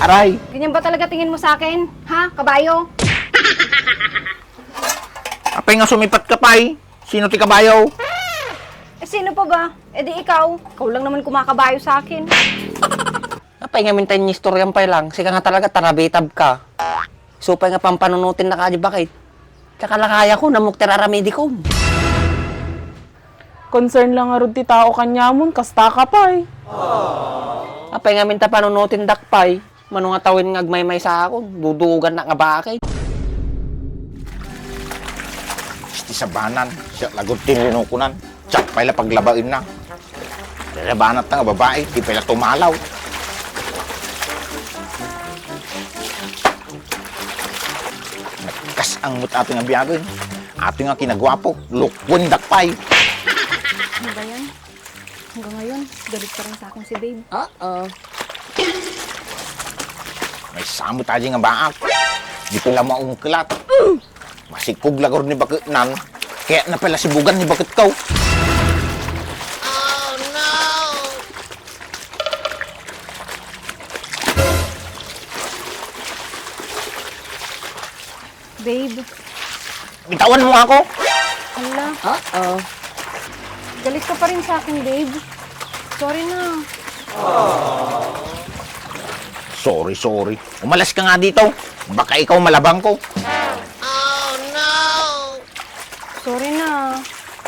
Aray! Ganyan ba talaga tingin mo sa akin? Ha, kabayo? Apay nga sumipat ka pa'y. Sino ti kabayaw? Eh, sino pa ba? Eh, di ikaw. Ikaw lang naman kumakabayo sa akin. Apay nga mintayin ni istoryan pa lang. Sika nga talaga tarabitab ka. Supay nga pampanunutin na ka di bakit? Kakalakaya ko namuk teraramedi ko. Concern lang nga rin ti tao kanya mon, kasta ka pa eh. Apay nga minta panunutin dakpay. Mano nga tawin nga agmay-may sa ako. Dudugan na nga bakit? Sti sabanan. Siya lagot tininukunan. Tsak pala paglabain na. Labanat na nga babae. Di pala tumalaw. Nagkas ang mut ating nga biyagin. Ating nga kinagwapo. Lukwin dakpay. Ano ba yan? Hanggang ngayon, galit pa rin sa akin si babe. May samot tayo nga baak. Di pala maungkilat. Masikog lagor ni bakit nan. Kaya na pala sibugan ni bakit kaw. Babe, Bitawan mo ako. ala. Galit ka pa rin sa akin, babe. Sorry na. Sorry. Umalas ka nga dito. Baka ikaw malabang ko. Sorry na.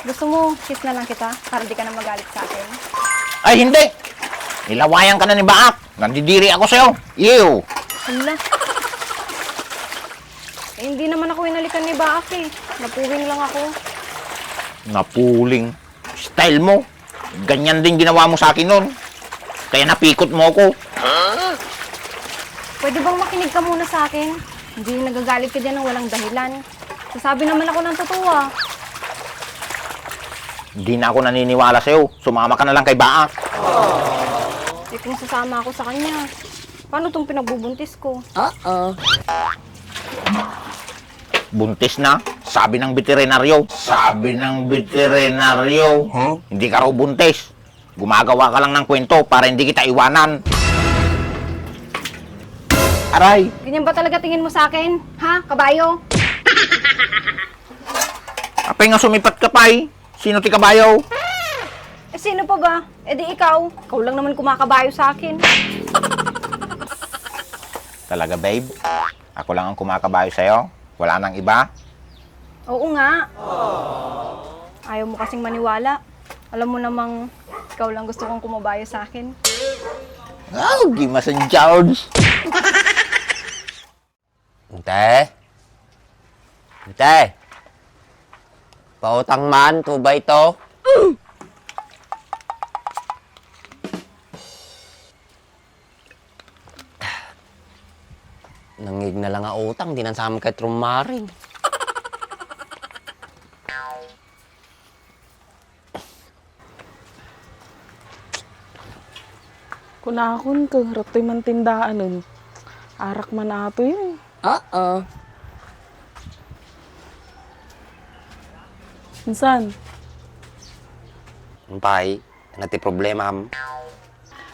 Gusto mo, kiss na lang kita para di ka na magalit sa akin. Ay, hindi. Nilawayan ka na ni Baak. Nandidiri ako sa'yo. Ew. Ala. Eh, hindi naman ako inalikan ni Baak eh. Napuwing lang ako. Napuling. Style mo. Ganyan din ginawa mo sa akin nun. Kaya napikot mo ako. Pwede bang makinig ka muna sa akin? Hindi nagagalit ka dyan ng walang dahilan. Sasabi naman ako ng totoo ah. Hindi na ako naniniwala sa'yo. Sumama ka na lang kay Baak. Eh kung sasama ako sa kanya, paano itong pinagbubuntis ko? Buntis na. Sabi ng veterinaryo. Hindi ka raw buntis. Gumagawa ka lang ng kwento para hindi kita iwanan. Aray! Ganyan ba talaga tingin mo sa akin? Ha, kabayo? Apay nga sumipat ka pa'y. Sino ti kabayaw? Eh sino pa ba? Eh di ikaw. Ikaw lang naman kumakabayo sa akin. Talaga, babe? Ako lang ang kumakabayo sa'yo? Wala nang iba? Oo nga. Ayaw mo kasing maniwala. Alam mo namang ikaw lang gusto kong kumabayo sa akin. Oh, gimas ang George. Ante. Pautang man, tuba ito. Nangig na lang ang utang, di nansama kay trumaring. Kunakon ka, ratoy man tindaan nun. Arak man ato yun. Insan, Ampay, nati problema am.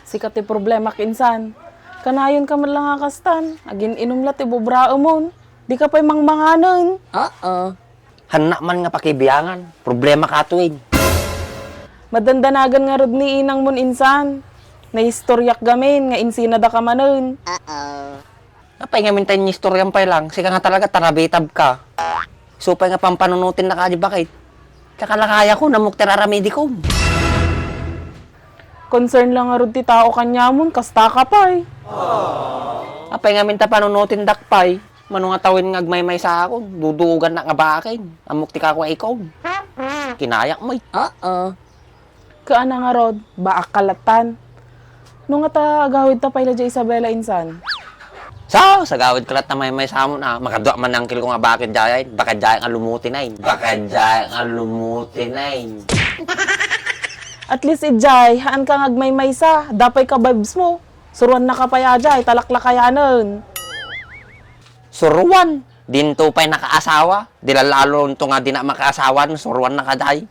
sikat ti problema kinsan. Kanayon ka man lang akastan. Agin inumlat ti bubrao mon. Di ka pa'y mangmanganon. Hanak man nga pakibiyangan, problema katuig. Madandanagan nga rod ni inang mon insan. Nahistoryak gamin nga insinada ka manon. Napay nga mintayin ni istoryan pa lang. Sika nga talaga tarabitab ka. Supay nga pampanunutin na ka di bakit? Kakalakaya ko namuk teraramedi ko. Concern lang nga rod ti tao kanya mon, kasta ka pa eh. Apay nga minta panunutin dakpay. Mano nga tawin nga agmay-may sa ako. Dudugan na nga bakit? Amuk ti ka ko ikaw. Kinayak mo. Kaana nga rod, baak kalatan. Nung nga ta agawid ta payla di Isabela insan. So, sa gawid kalat na may sa amon na makadwa man ang kil ko nga bakit jayan. Bakit jayan ang lumuti na At least ijay, haan ka ngagmay-may sa, dapay ka vibes mo. Suruan na ka pa jay, talaklak kayanan. Suruan. Dinto pa'y nakaasawa. Dilalalo nito nga di na makaasawa. Suruan na kaday.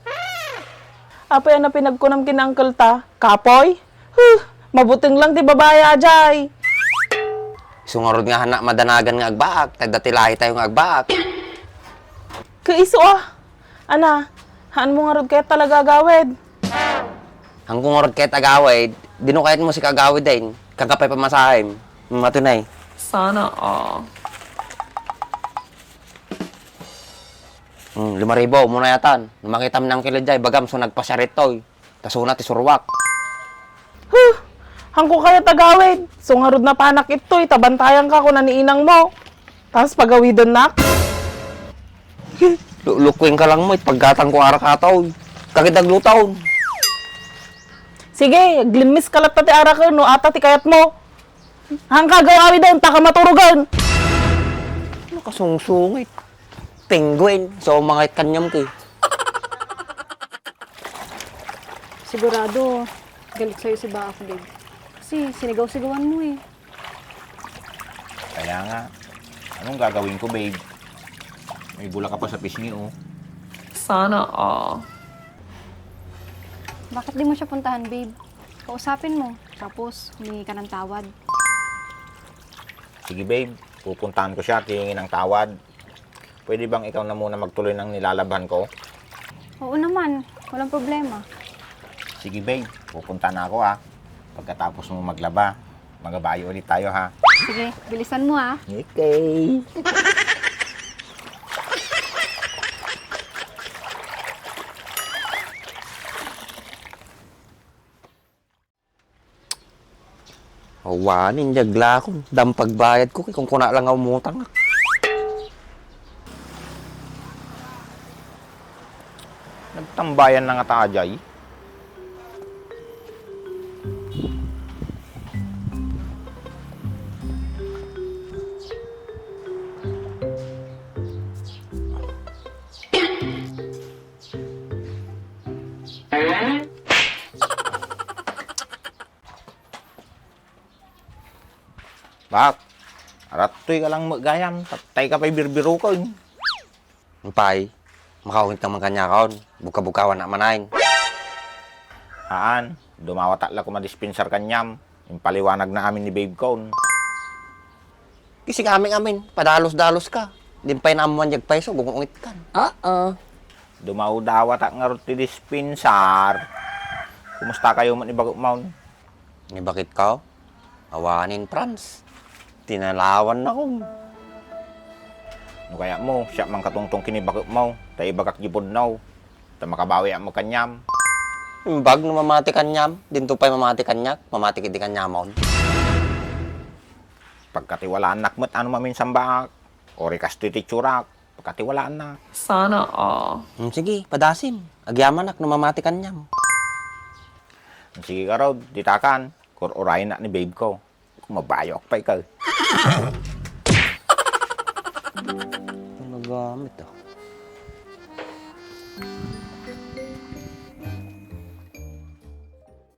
Apay na pinagkunam kinangkel ta, kapoy? Huh, mabuting lang ti babaya jay. Sungarod nga hanak madanagan nga agbaak, tagdatilahi tayo nga agbaak. Kaiso Ana, haan mo nga rod kaya talaga gawid. Ang kungorod kahit agawid, dinukayat mo si kagawid din. Kagapay pamasahim. Matunay. Sana 5,000 muna yatan. Makita mo ng kilid jay, bagam so nagpasyarit toy. Tasuna ti surwak. Hangko kaya tagawid. So nga rod na panak ito'y, tabantayan ka kung naniinang mo. Tapos pagawidon nak. Lukwing ka lang mo, paggatang ko arakataw. Kakidaglutaw. Sige, glimis kalat pati arak no, ata ti kayat mo. Hangka gawawi doon, taka maturugan. Ano kasungsungit? Penguin. So, mga kanyam ki. Sigurado, galit sa'yo si Baak, babe. Kasi sinigaw-sigawan mo eh. Kaya nga, anong gagawin ko, babe? May bula ka pa sa pisngi, oh. Sana Bakit di mo siya puntahan, babe? Kausapin mo, tapos humingi ka ng tawad. Sige, babe. Pupuntahan ko siya, tingin ng tawad. Pwede bang ikaw na muna magtuloy ng nilalabhan ko? Oo naman, walang problema. Sige, babe. Pupunta na ako, ha. Pagkatapos mo maglaba, magabayo ulit tayo, ha. Sige, bilisan mo ah. Okay. Awanin, jagla ko. Dampagbayad ko, kung kuna lang ako umutang. Nagtambayan na nga tajay. Bak, aratoy ka lang magayam. Tatay ka pa'y birbiro ko. Pay, makawint naman kanya kaon. Buka-bukawan na manayin. Haan, dumawat la ko madispensar kanyam. Yung paliwanag na amin ni Babe Cone. Kasi amin, padalos-dalos ka. Din pa'y naamuan jag peso, gugungit kan. Dumaw-dawat nga rin ti dispensar. Kumusta kayo man ibago maun? Ni bakit ka? Awanin, Franz. Tinalawan na ko. No kaya mo, siya mang katungtong kinibakot mo. Tayo bagak jipod now. Ta makabawi ang magkanyam. Imbag no mamati kanyam, dinto pa'y mamati kanyak, mamati kiti kanyamon. Pagkatiwalaan nakmet ano mamin sambak. Ori kasto iti tsurak. Pagkatiwalaan na. Sana Sige, padasim. Agyaman nak no mamati kanyam. Sige ka raw, ditakan. Kurayin na ni Babe ko. Mabayok pa ikaw. Ano gamit ah?